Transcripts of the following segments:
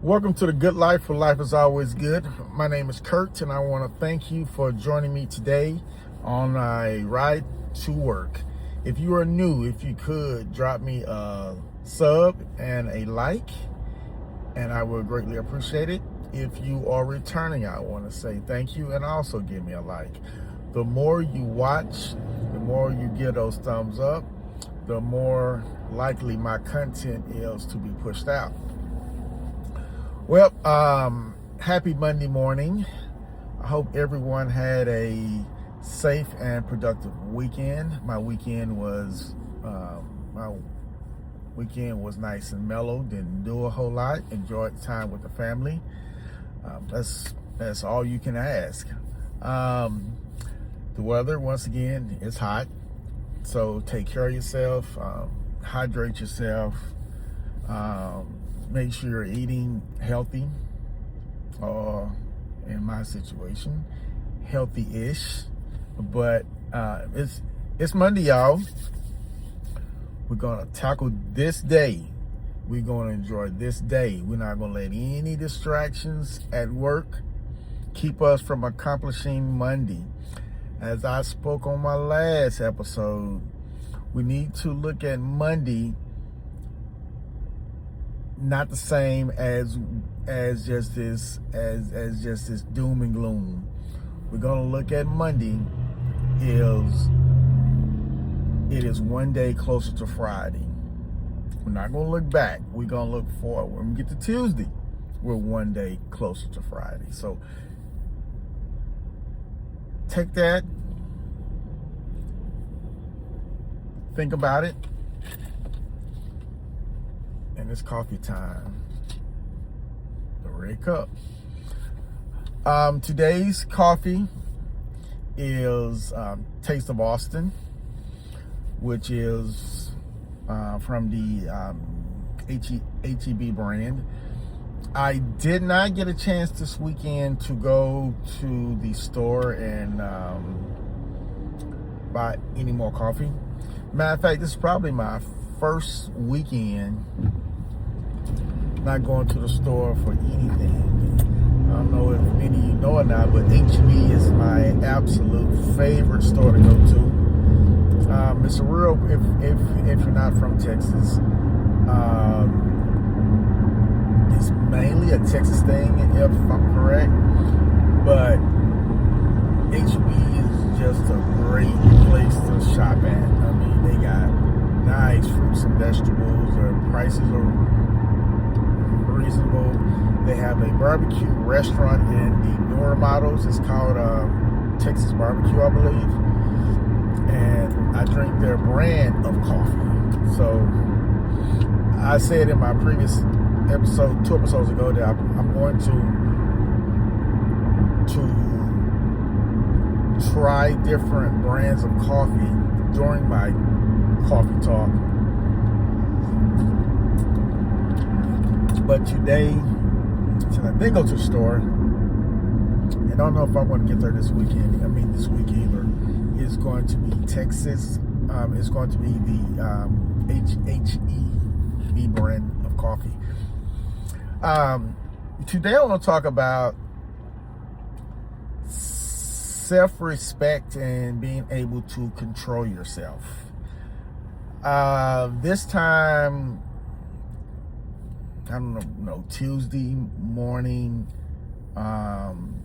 Welcome to the Good Life, where life is always good. My name is Kurt, and I want to thank you for joining me today on a ride to work. If you are new, if you could drop me a sub and a like, and I would greatly appreciate it. If you are returning, I want to say thank you and also give me a like. The more you watch, the more you give those thumbs up, the more likely my content is to be pushed out. Well, happy Monday morning. I hope everyone had a safe and productive weekend. My weekend was nice and mellow. Didn't do a whole lot. Enjoyed time with the family. That's all you can ask. The weather, once again, is hot. So take care of yourself. Hydrate yourself. Make sure you're eating healthy, or in my situation, healthy-ish. But it's Monday, y'all. We're gonna tackle this day. We're gonna enjoy this day. We're not gonna let any distractions at work keep us from accomplishing Monday. As I spoke on my last episode, we need to look at Monday not the same as just this doom and gloom. We're gonna look at Monday it is one day closer to Friday. We're not gonna look back. We're gonna look forward. When we get to Tuesday, we're one day closer to Friday. So take that, think about it. And it's coffee time. The red cup. Today's coffee is Taste of Austin, which is from the HEB brand. I did not get a chance this weekend to go to the store and buy any more coffee. Matter of fact, this is probably my first weekend not going to the store for anything. I don't know if many of you know or not, but HEB is my absolute favorite store to go to. It's a real, if you're not from Texas, it's mainly a Texas thing, if I'm correct. But HEB is just a great place to shop at. I mean, they got nice fruits and vegetables. Their prices are reasonable. They have a barbecue restaurant in the newer models. It's called Texas Barbecue, I believe. And I drink their brand of coffee. So I said in my previous episode, 2 episodes ago, that I'm going to try different brands of coffee during my coffee talk. But today, since I did go to the store, I don't know if I want to get there this week either. It's going to be Texas. It's going to be the HEB brand of coffee. Today I want to talk about self-respect and being able to control yourself. This time, I don't know, Tuesday morning,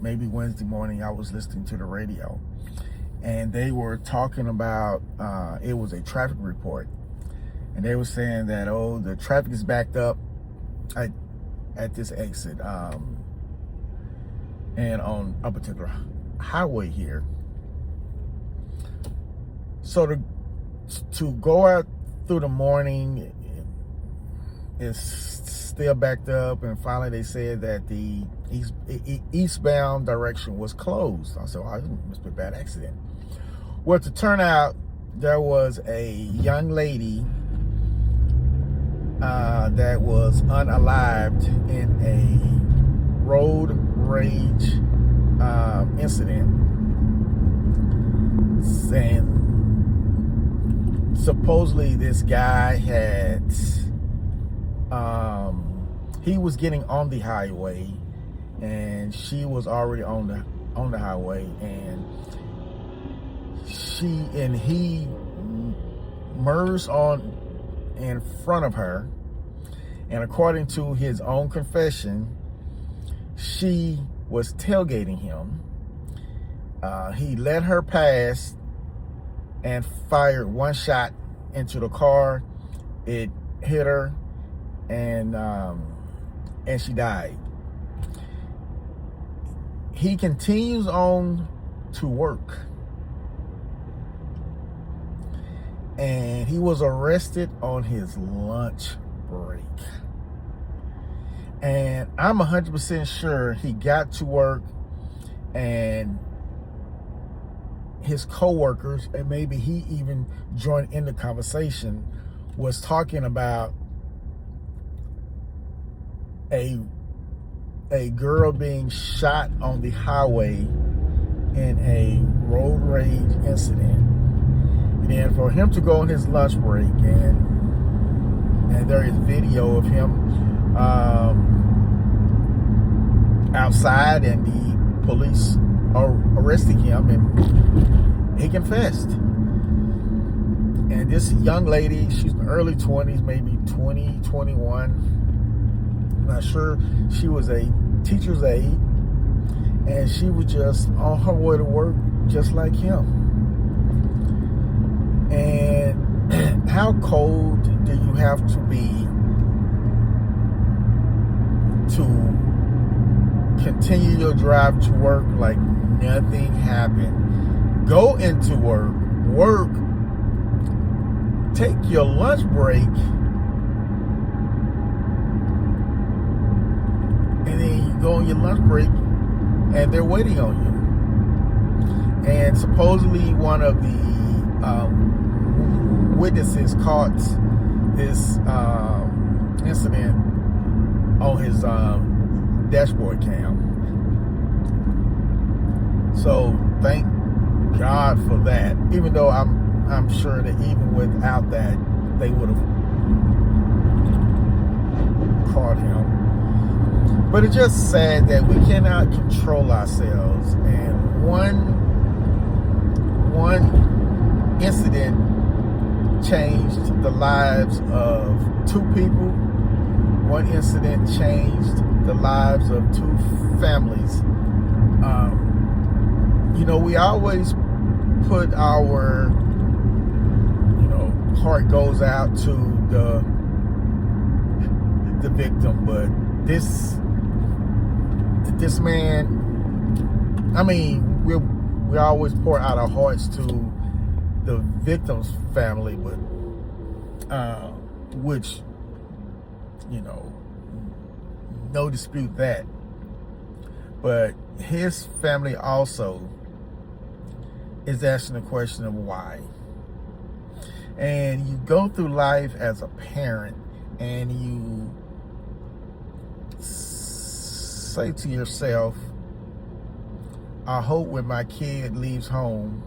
maybe Wednesday morning, I was listening to the radio, and they were talking about, it was a traffic report, and they were saying that, the traffic is backed up at this exit, and on a particular highway here. So to go out through the morning, it's still backed up, and finally they said that the eastbound direction was closed. I said, it must be a bad accident. Well, to turn out, there was a young lady that was unalived in a road rage incident, and supposedly this guy had he was getting on the highway, and she was already on the highway, and he merged on in front of her, and according to his own confession, she was tailgating him. He let her pass and fired one shot into the car. It hit her, and she died. He continues on to work, and he was arrested on his lunch break. And I'm 100% sure he got to work, and his co-workers, and maybe he even joined in the conversation, was talking about a girl being shot on the highway in a road rage incident. And then for him to go on his lunch break, and there is video of him outside, and the police are arresting him, and he confessed. And this young lady, she's in the early 20s, maybe 20, 21. I'm not sure. She was a teacher's aide, and she was just on her way to work just like him. And how cold do you have to be to continue your drive to work like nothing happened? Go into work, take your lunch break, and then you go on your lunch break, and they're waiting on you. And supposedly one of the witnesses caught this incident on his dashboard cam. So thank God for that. Even though I'm sure that even without that, they would have caught him. But it's just sad that we cannot control ourselves. And one incident changed the lives of two people. One incident changed the lives of two families. We always put our, heart goes out to the victim, but this man, I mean, we always pour out our hearts to the victim's family, but which, no dispute that. But his family also is asking the question of why. And you go through life as a parent, and you say to yourself, I hope when my kid leaves home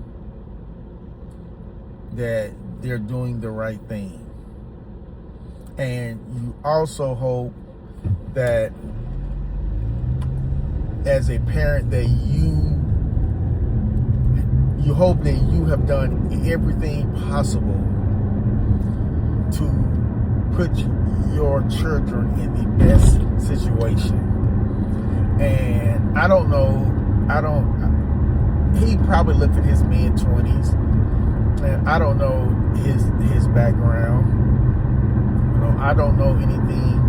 that they're doing the right thing. And you also hope that as a parent that you hope that you have done everything possible to put your children in the best situation. And I don't know, he probably looked at his mid-20s, and I don't know his background. I don't know anything.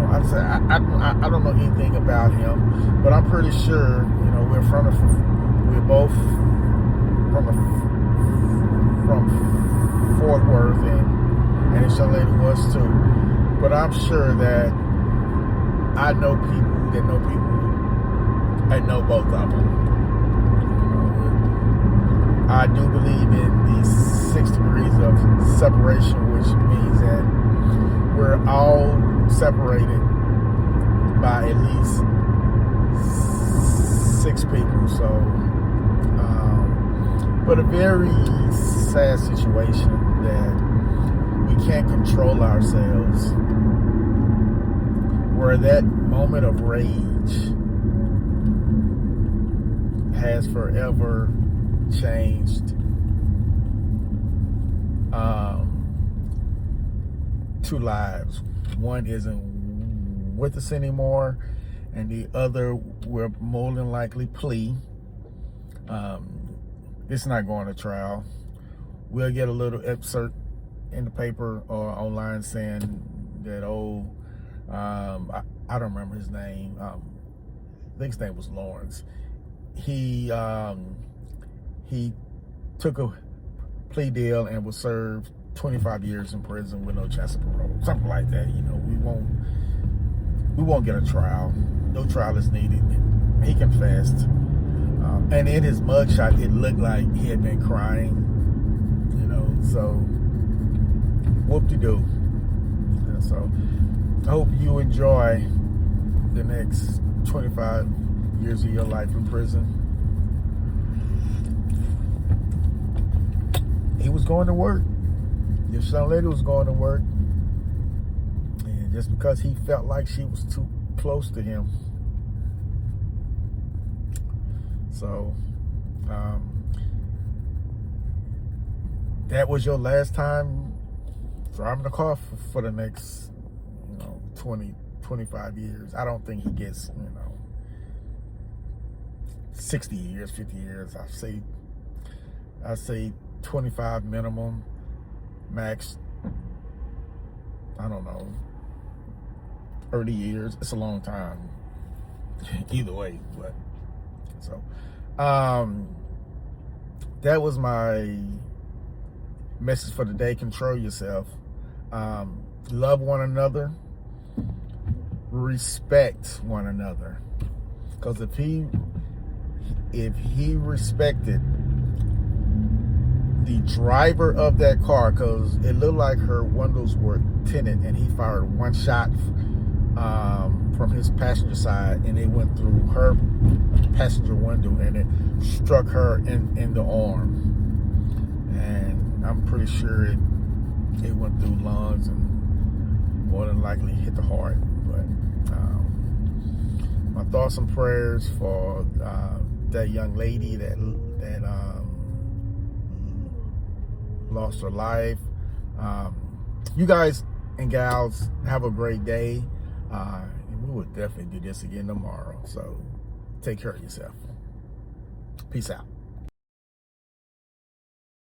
I don't know anything about him, but I'm pretty sure, we're both from Fort Worth, and this young lady was too. But I'm sure that I know people that know people and know both of them. I do believe in the 6 degrees of separation, which means that we're all separated by at least 6 people. So, but a very sad situation that we can't control ourselves. where that moment of rage has forever changed two lives. One isn't with us anymore, and the other will more than likely plea. It's not going to trial. We'll get a little excerpt in the paper or online saying that, I don't remember his name. I think his name was Lawrence. He took a plea deal and was served 25 years in prison with no chance of parole, something like that. You know, we won't get a trial. No trial is needed. He confessed, and in his mugshot, it looked like he had been crying. You know, so whoop-de-doo. And so I hope you enjoy the next 25 years of your life in prison. He was going to work. This young lady was going to work. And just because he felt like she was too close to him. So, that was your last time driving a car for the next, 20, 25 years. I don't think he gets, 60 years, 50 years. I say 25 minimum, max, I don't know, 30 years. It's a long time either way. But so that was my message for the day. Control yourself. Love one another. Respect one another. Because if he respected the driver of that car, because it looked like her windows were tinted, and he fired one shot from his passenger side, and it went through her passenger window, and it struck her in the arm, and I'm pretty sure it went through lungs and more than likely hit the heart. But my thoughts and prayers for that young lady that lost her life. You guys and gals have a great day, and we will definitely do this again tomorrow. So take care of yourself. Peace out.